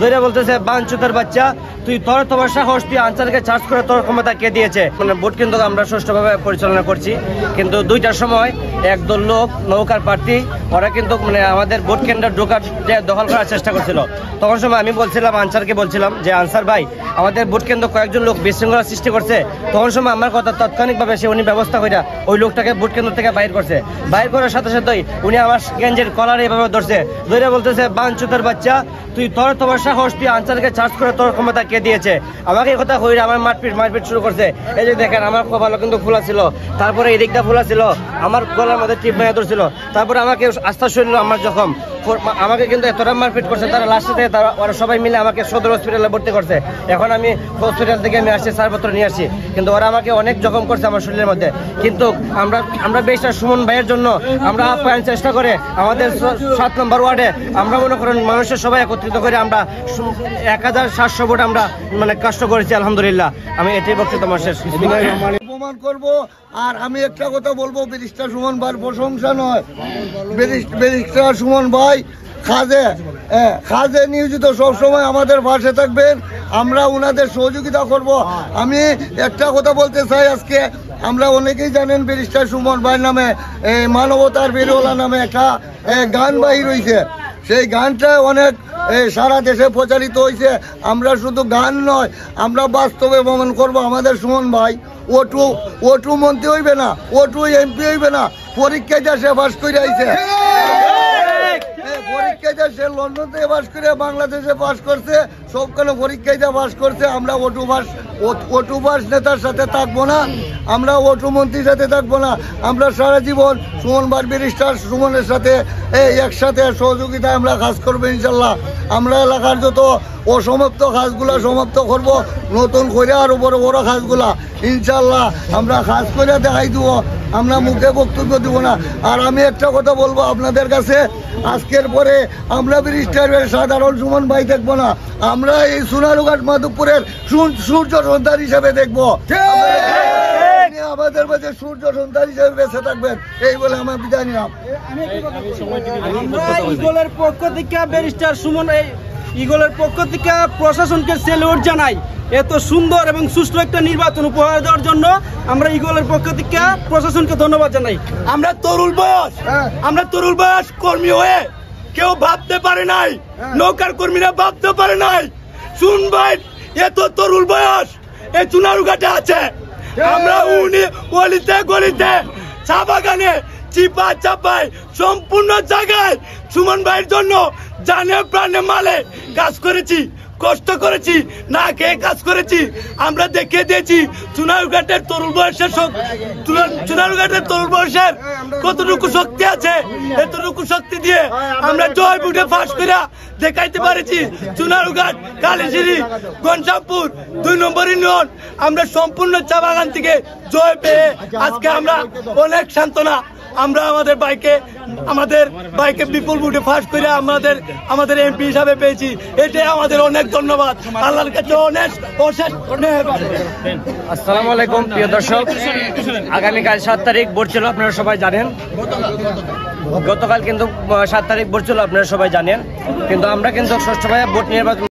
ধরে বলতেছে বাঞ্চুতের বাচ্চা তুই তোর তোমার সাহস তুই আনসারকে চার্জ করে তোর ক্ষমতা কে দিয়েছে। মানে ভোট কিন্তু আমরা সুষ্ঠুভাবে পরিচালনা করছি, কিন্তু দুইটার সময় একদল লোক নৌকার প্রার্থী ওরা কিন্তু মানে আমাদের ভোট কেন্দ্র ঢোকার দখল করার চেষ্টা করছিল। তখন সময় আমি বলছিলাম আনসারকে বলছিলাম যে আনসার ভাই আমাদের ভোট কেন্দ্র কয়েকজন লোক বিশৃঙ্খলা সৃষ্টি করছে। তখন সময় আমার কথা তাৎক্ষণিকভাবে সে উনি ব্যবস্থা করে ওই লোকটাকে ভোট কেন্দ্র থেকে বাইর করছে। বাইর করার সাথে সাথেই উনি আমার গেঞ্জের কলার এইভাবে ধরছে, ধরে বলতেছে বাঞ্চুতের বাচ্চা তুই তোর তোমার সাহস তুই আনসারকে চার্জ করে তোর ক্ষমতা কে দিয়েছে। আমাকে এই কথা কইরা আমার মারপিট শুরু করছে। এই যে দেখেন আমার কপালও কিন্তু খোলা ছিল, তারপরে এই দিকটা খোলা ছিল, আমার গলার মধ্যে টিপ মেয়ে ধরছিল, তারপরে আমাকে আস্থা শরীর আমার জখম আমাকে কিন্তু এতটা মারপিট করছে। তারা লাস্টে থেকে ওরা সবাই মিলে আমাকে সদর হসপিটালে ভর্তি করছে। এখন আমি হসপিটাল থেকে আমি আসছি, ছাড়পত্র নিয়ে আসছি, কিন্তু ওরা আমাকে অনেক জখম করছে আমার শরীরের মধ্যে। কিন্তু আমরা বেশটা সুমন ভাইয়ের জন্য আমরা আপ্যায়ন চেষ্টা করে আমাদের 7 নম্বর ওয়ার্ডে আমরা মনে করেন মানুষের সবাই একত্রিত করে আমরা 1700 ভোট আমরা মানে কষ্ট করেছি। আলহামদুলিল্লাহ, আমি এটাই বক্তব্য আমার শেষ প্রমাণ করব। আর আমি একটা কথা বলবো, ব্যারিস্টার সুমন ভাইয়ের প্রশংসা নয়, ব্যারিস্টার সুমন ভাই কাজে নিয়োজিত, সবসময় আমাদের পাশে থাকবেন, আমরা ওনাদের সহযোগিতা করব। আমি একটা কথা বলতে চাই, আজকে আমরা অনেকেই জানেন ব্যারিস্টার সুমন ভাই নামে মানবতার বেরোলা নামে একটা গান বাহির হয়েছে। সেই গানটা অনেক সারা দেশে প্রচারিত হয়েছে। আমরা শুধু গান নয়, আমরা বাস্তবে প্রমাণ করব আমাদের সুমন ভাই ওটু মন্ত্রী হইবে না, ওটু এমপি হইবে না, পরীক্ষায় সে পাস করে আইছে, পরীক্ষায় সে লন্ডন থেকে পাস করে বাংলাদেশে পাস করছে, সবখানে পরীক্ষায় পাস করছে। আমরা ওটু পাস নেতার সাথে থাকবো না, আমরা ওটু মন্ত্রীর সাথে থাকবো না। আমরা সারা জীবন সুমন ভাই ব্যারিস্টার সুমনের সাথে একসাথে সহযোগিতায় আমরা কাজ করবো ইনশাল্লাহ। আমরা এলাকার যত অসমাপ্ত কাজগুলা সমাপ্ত করব, নতুন করে আরো বড় বড় কাজগুলা ইনশাল্লাহ আমরা কাজ করে দেখাই দিব, আমরা মুখে বক্তব্য দিব না। আর আমি একটা কথা বলবো আপনাদের কাছে, আজকের পরে আমরা ব্যারিস্টারের সাধারণ সুমন ভাই দেখবো না, আমরা এই সোনারুঘাট মাধবপুরের সূর্য সন্তান হিসেবে দেখবো, আমাদের মাঝে সূর্য সন্তান হিসেবে বেঁচে থাকবেন, এই বলে আমার বিদায় নিলাম। ইগলের পক্ষ থেকে ব্যারিস্টার সুমন ইগলের পক্ষ থেকে প্রশাসনকে স্যালুট জানাই, এত সুন্দর এবং সুষ্ঠু একটা নির্বাচন উপহার দেওয়ার জন্য আমরা ইগলের পক্ষ থেকে প্রশাসনকে ধন্যবাদ জানাই। আমরা তরুণ বয়স কর্মী হয়ে কেউ ভাবতে পারে নাই, নৌকার কর্মীরা ভাবতে পারে নাই সুন ভাই এত তরুণ বয়স এই চুনারুঘাটে আছে। আমরা অলিতে গলিতে চা বাগানে চিপা চাপায় সম্পূর্ণ জায়গায় সুমন ভাইয়ের জন্য জানে প্রাণে মালে কাজ করেছি, কষ্ট করেছি, না খেয়ে কাজ করেছি। আমরা দেখিয়ে দিয়েছি চুনারুঘাটের তরুণ বয়সের কতটুকু শক্তি আছে। এতটুকু শক্তি দিয়ে আমরা জয় বুটে ফাঁস করে দেখাইতে পারেছি। চুনারুঘাট, কালীশিরি, ঘনশ্যামপুর 2 নম্বর ইউনিয়ন আমরা সম্পূর্ণ চা বাগান থেকে জয় পেয়ে আজকে আমরা অনেক সান্ত্বনা। আমরা আমাদের বাইকে বিপুল বুটে ফাঁস করে আমাদের এমপি হিসাবে পেয়েছি, এটাই আমাদের অনেক ধন্যবাদ, আল্লাহর কাছে অনেক অশেষ। আসসালামু আলাইকুম প্রিয় দর্শক, আগামীকাল 7 তারিখ ভোট ছিল, আপনারা সবাই জানেন। গতকাল কিন্তু 7 তারিখ ভোট ছিল, আপনারা সবাই জানেন, কিন্তু আমরা কিন্তু সুষ্ঠুভাবে ভোট নির্বাচন